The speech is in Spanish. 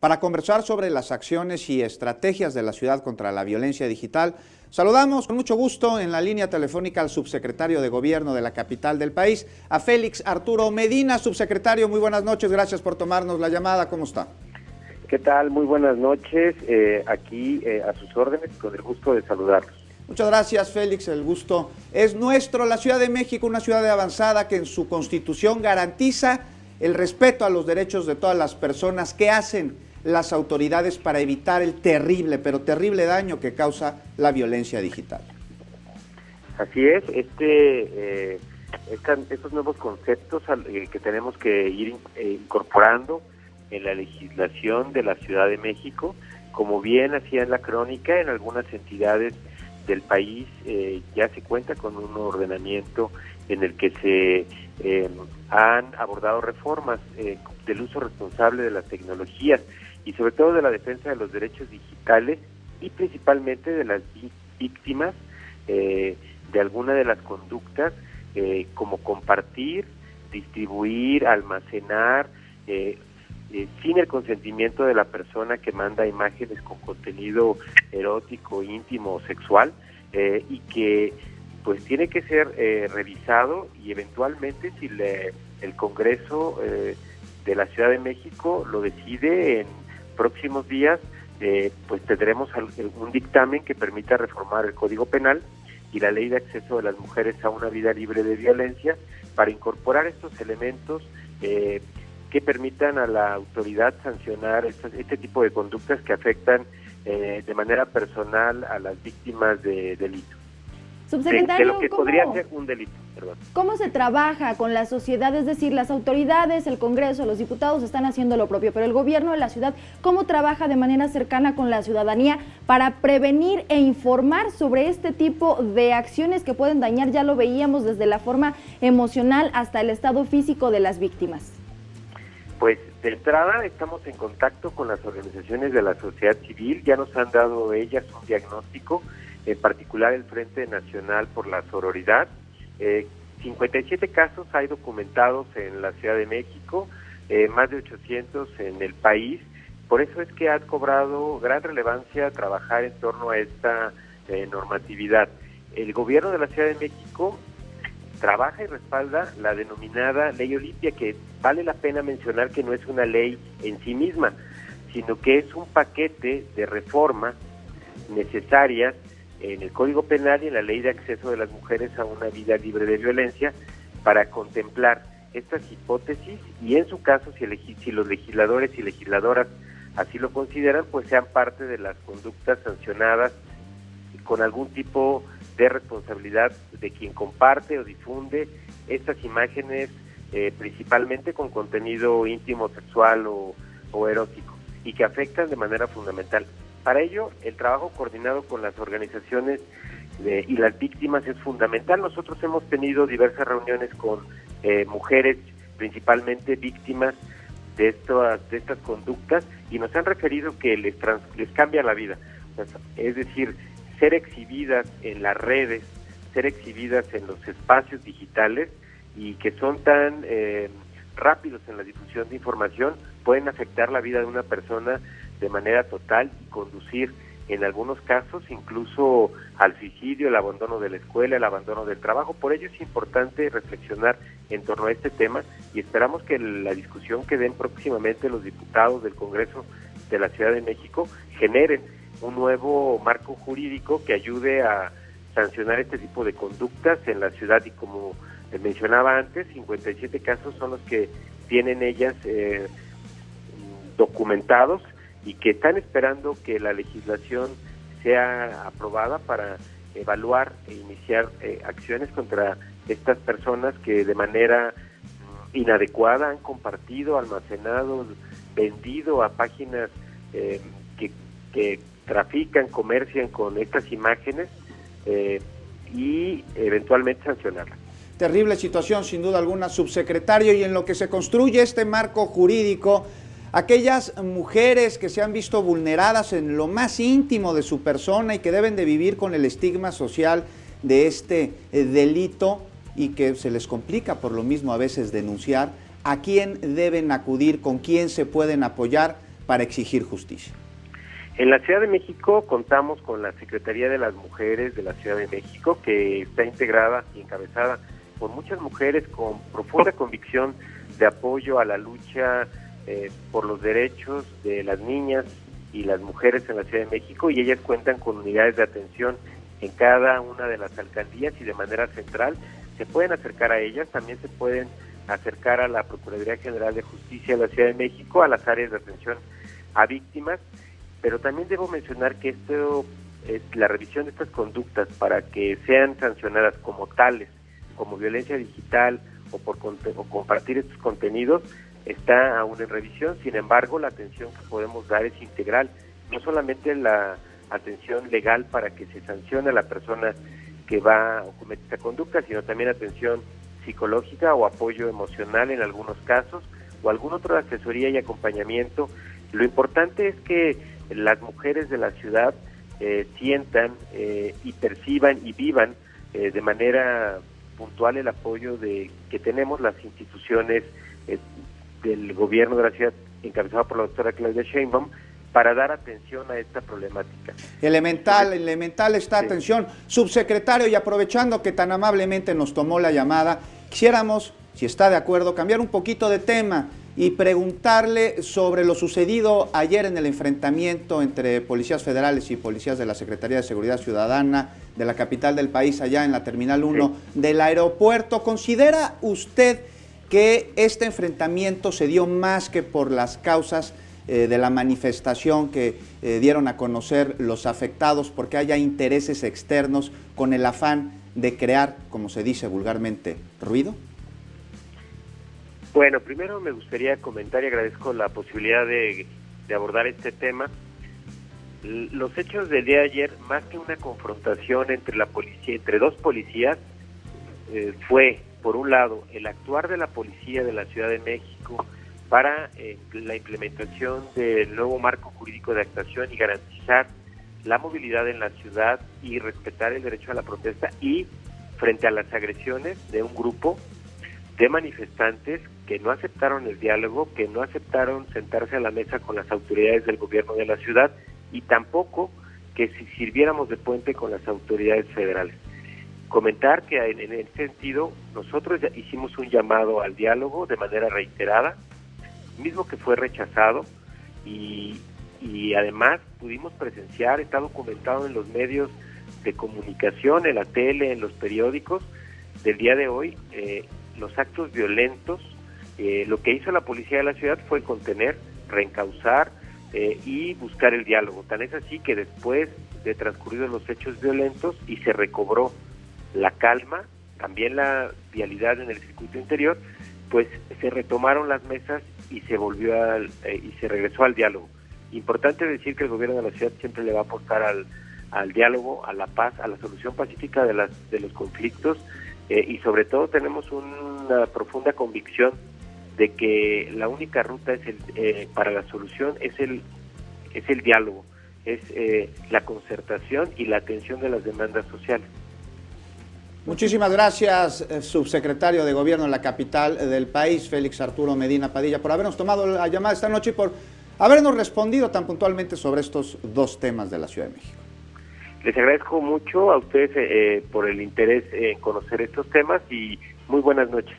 Para conversar sobre las acciones y estrategias de la ciudad contra la violencia digital, saludamos con mucho gusto en la línea telefónica al subsecretario de Gobierno de la capital del país, a Félix Arturo Medina. Subsecretario, muy buenas noches, gracias por tomarnos la llamada, ¿cómo está? ¿Qué tal? Muy buenas noches, aquí a sus órdenes, con el gusto de saludarlos. Muchas gracias, Félix, el gusto es nuestro. La Ciudad de México, una ciudad avanzada que en su constitución garantiza el respeto a los derechos de todas las personas. ¿Qué hacen las autoridades para evitar el terrible, pero terrible daño que causa la violencia digital? Así es, estos nuevos conceptos que tenemos que ir incorporando en la legislación de la Ciudad de México, como bien hacía en la crónica, en algunas entidades del país ya se cuenta con un ordenamiento en el que se han abordado reformas del uso responsable de las tecnologías y sobre todo de la defensa de los derechos digitales y principalmente de las víctimas de alguna de las conductas como compartir, distribuir, almacenar sin el consentimiento de la persona que manda imágenes con contenido erótico, íntimo o sexual y que pues tiene que ser revisado y eventualmente si el Congreso de la Ciudad de México lo decide en próximos días, pues tendremos un dictamen que permita reformar el Código Penal y la Ley de Acceso de las Mujeres a una Vida Libre de Violencia para incorporar estos elementos que permitan a la autoridad sancionar este tipo de conductas que afectan de manera personal a las víctimas de delito. Subsecretario, de lo que podría ser un delito, perdón. ¿Cómo se trabaja con la sociedad? Es decir, las autoridades, el Congreso, los diputados están haciendo lo propio, pero el gobierno de la ciudad, ¿cómo trabaja de manera cercana con la ciudadanía para prevenir e informar sobre este tipo de acciones que pueden dañar, ya lo veíamos, desde la forma emocional hasta el estado físico de las víctimas? Pues de entrada estamos en contacto con las organizaciones de la sociedad civil, ya nos han dado ellas un diagnóstico, en particular el Frente Nacional por la Sororidad. 57 casos hay documentados en la Ciudad de México, más de 800 en el país. Por eso es que ha cobrado gran relevancia trabajar en torno a esta normatividad. El gobierno de la Ciudad de México trabaja y respalda la denominada Ley Olimpia, que vale la pena mencionar que no es una ley en sí misma, sino que es un paquete de reformas necesarias en el Código Penal y en la Ley de Acceso de las Mujeres a una Vida Libre de Violencia para contemplar estas hipótesis y en su caso, si los legisladores y legisladoras así lo consideran, pues sean parte de las conductas sancionadas con algún tipo de responsabilidad de quien comparte o difunde estas imágenes, principalmente con contenido íntimo, sexual o erótico, y que afectan de manera fundamental. Para ello, el trabajo coordinado con las organizaciones y las víctimas es fundamental. Nosotros hemos tenido diversas reuniones con mujeres, principalmente víctimas de estas conductas, y nos han referido que les cambia la vida. Es decir, ser exhibidas en las redes, ser exhibidas en los espacios digitales y que son tan rápidos en la difusión de información, pueden afectar la vida de una persona de manera total y conducir en algunos casos incluso al suicidio, el abandono de la escuela, el abandono del trabajo. Por ello es importante reflexionar en torno a este tema y esperamos que la discusión que den próximamente los diputados del Congreso de la Ciudad de México generen un nuevo marco jurídico que ayude a sancionar este tipo de conductas en la ciudad. Y como les mencionaba antes, 57 casos son los que tienen ellas documentados y que están esperando que la legislación sea aprobada para evaluar e iniciar acciones contra estas personas que de manera inadecuada han compartido, almacenado, vendido a páginas que trafican, comercian con estas imágenes y eventualmente sancionarlas. Terrible situación, sin duda alguna, subsecretario, y en lo que se construye este marco jurídico, aquellas mujeres que se han visto vulneradas en lo más íntimo de su persona y que deben de vivir con el estigma social de este delito y que se les complica por lo mismo a veces denunciar, ¿a quién deben acudir, con quién se pueden apoyar para exigir justicia? En la Ciudad de México contamos con la Secretaría de las Mujeres de la Ciudad de México, que está integrada y encabezada por muchas mujeres con profunda convicción de apoyo a la lucha por los derechos de las niñas y las mujeres en la Ciudad de México, y ellas cuentan con unidades de atención en cada una de las alcaldías y de manera central. Se pueden acercar a ellas, también se pueden acercar a la Procuraduría General de Justicia de la Ciudad de México, a las áreas de atención a víctimas, pero también debo mencionar que esto es la revisión de estas conductas para que sean sancionadas como tales, como violencia digital o por compartir estos contenidos, está aún en revisión. Sin embargo, la atención que podemos dar es integral, no solamente la atención legal para que se sancione a la persona que va a cometer esta conducta, sino también atención psicológica o apoyo emocional en algunos casos, o algún otro de asesoría y acompañamiento. Lo importante es que las mujeres de la ciudad sientan y perciban y vivan de manera puntual el apoyo que tenemos las instituciones del gobierno de la ciudad, encabezado por la doctora Claudia Sheinbaum, para dar atención a esta problemática. Elemental esta atención. Subsecretario, y aprovechando que tan amablemente nos tomó la llamada, quisiéramos, si está de acuerdo, cambiar un poquito de tema y preguntarle sobre lo sucedido ayer en el enfrentamiento entre policías federales y policías de la Secretaría de Seguridad Ciudadana de la capital del país, allá en la Terminal 1 del aeropuerto. ¿Considera usted que este enfrentamiento se dio más que por las causas de la manifestación que dieron a conocer los afectados, porque haya intereses externos con el afán de crear, como se dice vulgarmente, ruido? Bueno, primero me gustaría comentar y agradezco la posibilidad de abordar este tema. Los hechos del día de ayer, más que una confrontación entre la policía, entre dos policías, fue, por un lado, el actuar de la policía de la Ciudad de México para la implementación del nuevo marco jurídico de actuación y garantizar la movilidad en la ciudad y respetar el derecho a la protesta, y frente a las agresiones de un grupo de manifestantes que no aceptaron el diálogo, que no aceptaron sentarse a la mesa con las autoridades del gobierno de la ciudad, y tampoco que si sirviéramos de puente con las autoridades federales. Comentar que en ese sentido nosotros ya hicimos un llamado al diálogo de manera reiterada, mismo que fue rechazado, y además pudimos presenciar, está documentado en los medios de comunicación, en la tele, en los periódicos del día de hoy, los actos violentos. Lo que hizo la policía de la ciudad fue contener, reencauzar y buscar el diálogo. Tan es así que después de transcurridos los hechos violentos y se recobró la calma, también la vialidad en el circuito interior, pues se retomaron las mesas y se volvió y se regresó al diálogo. Importante decir que el gobierno de la ciudad siempre le va a apostar al diálogo, a la paz, a la solución pacífica de los conflictos, y sobre todo tenemos una profunda convicción de que la única ruta para la solución es el diálogo, es la concertación y la atención de las demandas sociales. Muchísimas gracias, subsecretario de Gobierno en la capital del país, Félix Arturo Medina Padilla, por habernos tomado la llamada esta noche y por habernos respondido tan puntualmente sobre estos dos temas de la Ciudad de México. Les agradezco mucho a ustedes por el interés en conocer estos temas y muy buenas noches.